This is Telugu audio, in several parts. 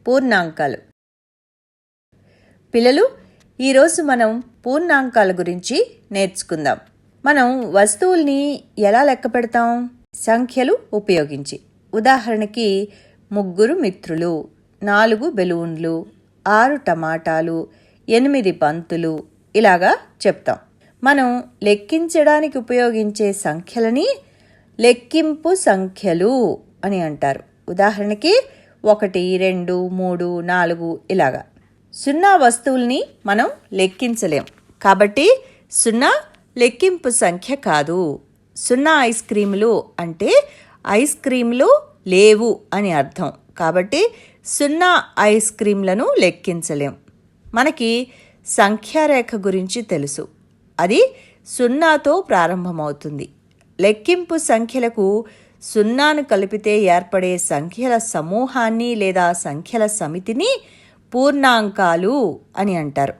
పూర్ణాంకాలు. పిల్లలు, ఈరోజు మనం పూర్ణాంకాల గురించి నేర్చుకుందాం. మనం వస్తువుల్ని ఎలా లెక్క పెడతాం? సంఖ్యలు ఉపయోగించి. ఉదాహరణకి 3 మిత్రులు, 4 బెలూన్లు, 6 టమాటాలు, 8 బంతులు ఇలాగా చెప్తాం. మనం లెక్కించడానికి ఉపయోగించే సంఖ్యలని లెక్కింపు సంఖ్యలు అని అంటారు. ఉదాహరణకి 1, 2, 3, 4 ఇలాగా. 0 వస్తువుల్ని మనం లెక్కించలేం కాబట్టి 0 లెక్కింపు సంఖ్య కాదు. 0 ఐస్ క్రీములు అంటే ఐస్ క్రీములు లేవు అని అర్థం. కాబట్టి 0 ఐస్ క్రీంలను లెక్కించలేం. మనకి సంఖ్యారేఖ గురించి తెలుసు. అది 0తో ప్రారంభమవుతుంది. లెక్కింపు సంఖ్యలకు 0ను కలిపితే ఏర్పడే సంఖ్యల సమూహాన్ని లేదా సంఖ్యల సమితిని పూర్ణాంకాలు అని అంటారు.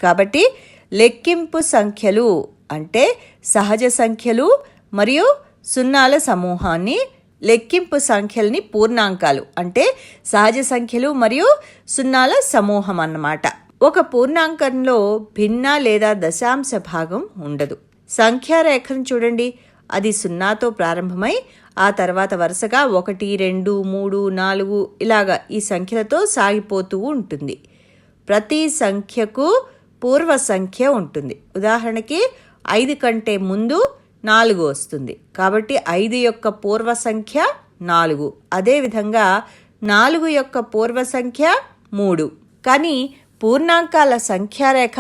కాబట్టి లెక్కింపు సంఖ్యలు అంటే సహజ సంఖ్యలు మరియు సున్నాల సమూహాన్ని, లెక్కింపు సంఖ్యల్ని పూర్ణాంకాలు అంటే సహజ సంఖ్యలు మరియు సున్నాల సమూహం అన్నమాట. ఒక పూర్ణాంకంలో భిన్న లేదా దశాంశ భాగం ఉండదు. సంఖ్యారేఖను చూడండి. అది 0తో ప్రారంభమై ఆ తర్వాత వరుసగా 1, 2, 3, 4 ఇలాగా ఈ సంఖ్యలతో సాగిపోతూ ఉంటుంది. ప్రతి సంఖ్యకు పూర్వ సంఖ్య ఉంటుంది. ఉదాహరణకి 5 కంటే ముందు 4 వస్తుంది. కాబట్టి 5 యొక్క పూర్వ సంఖ్య 4. అదేవిధంగా 4 యొక్క పూర్వ సంఖ్య 3. కానీ పూర్ణాంకాల సంఖ్యారేఖ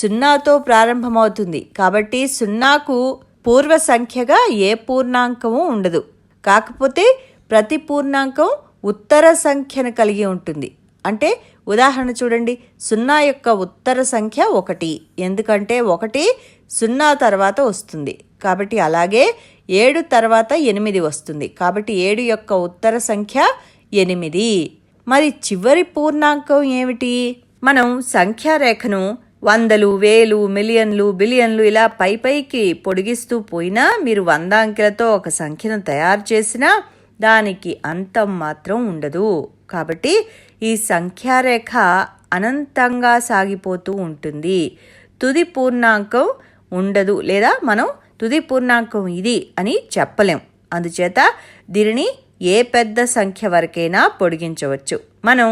0తో ప్రారంభమవుతుంది. కాబట్టి 0కు పూర్వ సంఖ్యగా ఏ పూర్ణాంకము ఉండదు. కాకపోతే ప్రతి పూర్ణాంకం ఉత్తర సంఖ్యను కలిగి ఉంటుంది. అంటే ఉదాహరణ చూడండి, 0 యొక్క ఉత్తర సంఖ్య 1, ఎందుకంటే 1 0 తర్వాత వస్తుంది. కాబట్టి అలాగే 7 తర్వాత 8 వస్తుంది. కాబట్టి 7 యొక్క ఉత్తర సంఖ్య 8. మరి చివరి పూర్ణాంకం ఏమిటి? మనం సంఖ్యారేఖను వందలు, వేలు, మిలియన్లు, బిలియన్లు ఇలా పైకి పొడిగిస్తూ పోయినా, మీరు 100 అంకెలతో ఒక సంఖ్యను తయారు చేసినా దానికి అంతం మాత్రం ఉండదు. కాబట్టి ఈ సంఖ్యారేఖ అనంతంగా సాగిపోతూ ఉంటుంది. తుది పూర్ణాంకం ఉండదు, లేదా మనం తుది పూర్ణాంకం ఇది అని చెప్పలేం. అందుచేత దీనిని ఏ పెద్ద సంఖ్య వరకైనా పొడిగించవచ్చు. మనం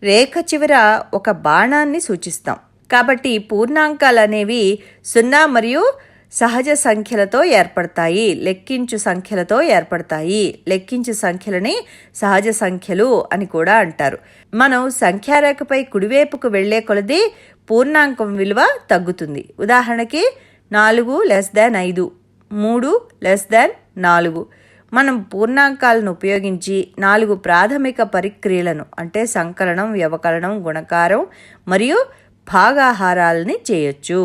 రేఖ చివర ఒక బాణాన్ని సూచిస్తాం. కాబట్టి పూర్ణాంకాలు అనేవి 0 మరియు సహజ సంఖ్యలతో ఏర్పడతాయి, లెక్కించు సంఖ్యలతో ఏర్పడతాయి. లెక్కించు సంఖ్యలని సహజ సంఖ్యలు అని కూడా అంటారు. మనం సంఖ్యారేఖపై కుడివైపుకు వెళ్లే కొలది పూర్ణాంకం విలువ తగ్గుతుంది. ఉదాహరణకి 4 <5, 3 <4. మనం పూర్ణాంకాలను ఉపయోగించి 4 ప్రాథమిక పరిక్రియలను అంటే సంకలనం, వ్యవకలనం, గుణకారం మరియు భాగాహారాలని చేయొచ్చు.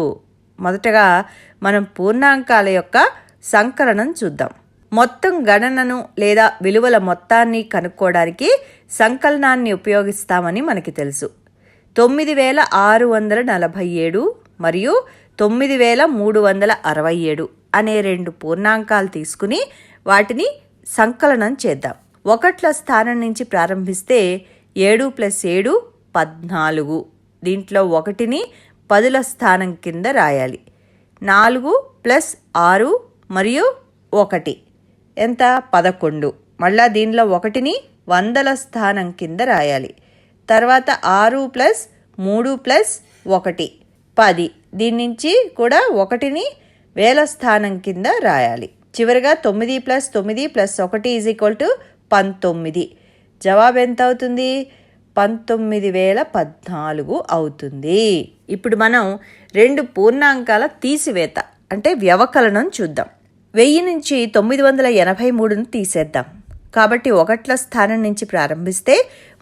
మొదటగా మనం పూర్ణాంకాల యొక్క సంకలనం చూద్దాం. మొత్తం గణనను లేదా విలువల మొత్తాన్ని కనుక్కోవడానికి సంకలనాన్ని ఉపయోగిస్తామని మనకి తెలుసు. 9647 మరియు 9367 అనే 2 పూర్ణాంకాలు తీసుకుని వాటిని సంకలనం చేద్దాం. 1ల స్థానం నుంచి ప్రారంభిస్తే 7 + 7 14. దీంట్లో 1ని 10ల స్థానం కింద రాయాలి. 4 + 6 మరియు 1 ఎంత? 11. మళ్ళా దీనిలో 1ని 100ల స్థానం కింద రాయాలి. తర్వాత 6 + 3 + 1 10. దీని నుంచి కూడా 1ని 1000ల స్థానం కింద రాయాలి. చివరిగా 9 + 9 + 1 19. జవాబు ఎంత అవుతుంది? 19014 అవుతుంది. ఇప్పుడు మనం 2 పూర్ణాంకాల తీసివేత అంటే వ్యవకలనం చూద్దాం. 1000 నుంచి 983ను తీసేద్దాం. కాబట్టి 1ల స్థానం నుంచి ప్రారంభిస్తే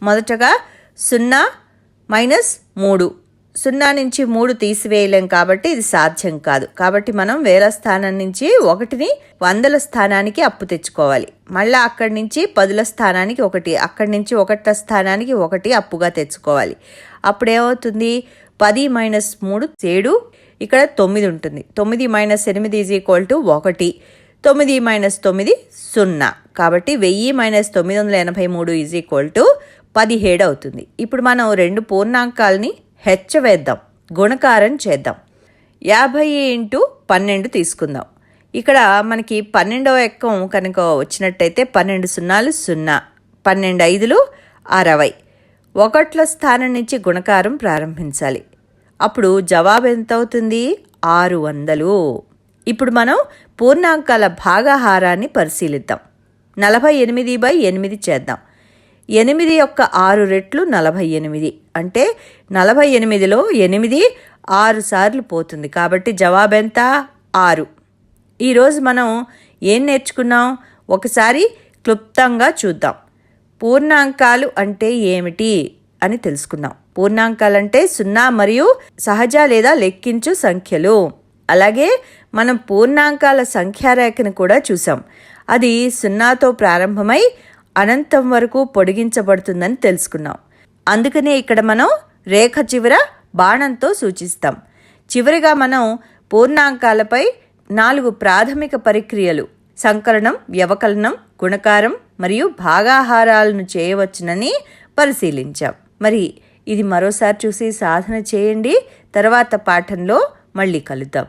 మొదటగా 0 - 3. 0 నుంచి 3 తీసివేయలేం కాబట్టి ఇది సాధ్యం కాదు. కాబట్టి మనం 1000ల స్థానం నుంచి 1ని 100ల స్థానానికి అప్పు తెచ్చుకోవాలి. మళ్ళీ అక్కడి నుంచి 10ల స్థానానికి 1, అక్కడి నుంచి 1ల స్థానానికి 1 అప్పుగా తెచ్చుకోవాలి. అప్పుడేమవుతుంది? 10 - 3 7. ఇక్కడ 9 ఉంటుంది. 9 - 8 = 1. 9 - 9 0. కాబట్టి 1000 - 983 = 17 అవుతుంది. ఇప్పుడు మనం 2 పూర్ణాంకాలని హెచ్చవేద్దాం, గుణకారం చేద్దాం. 50 ఇంటూ 12 తీసుకుందాం. ఇక్కడ మనకి 12వ ఎక్కం కనుక వచ్చినట్టయితే 12 సున్నాలు 0, 12 ఐదులు 60. ఒకట్ల స్థానం నుంచి గుణకారం ప్రారంభించాలి. అప్పుడు జవాబు ఎంత అవుతుంది? 600. ఇప్పుడు మనం పూర్ణాంకాల భాగాహారాన్ని పరిశీలిద్దాం. 48/8 చేద్దాం. 8 యొక్క 6 రెట్లు 48, అంటే 48లో 8 6 సార్లు పోతుంది. కాబట్టి జవాబు ఎంత? 6. ఈరోజు మనం ఏం నేర్చుకున్నాం? ఒకసారి క్లుప్తంగా చూద్దాం. పూర్ణాంకాలు అంటే ఏమిటి అని తెలుసుకుందాం. పూర్ణాంకాలంటే 0 మరియు సహజ లేదా లెక్కించు సంఖ్యలు. అలాగే మనం పూర్ణాంకాల సంఖ్యారేఖను కూడా చూసాం. అది 0తో ప్రారంభమై అనంతం వరకు పొడిగించబడుతుందని తెలుసుకున్నాం. అందుకనే ఇక్కడ మనం రేఖ చివర బాణంతో సూచిస్తాం. చివరిగా మనం పూర్ణాంకాలపై 4 ప్రాథమిక పరిక్రియలు సంకలనం, వ్యవకలనం, గుణకారం మరియు భాగాహారాలను చేయవచ్చునని పరిశీలించాం. మరి ఇది మరోసారి చూసి సాధన చేయండి. తర్వాత పాఠంలో మళ్ళీ కలుద్దాం.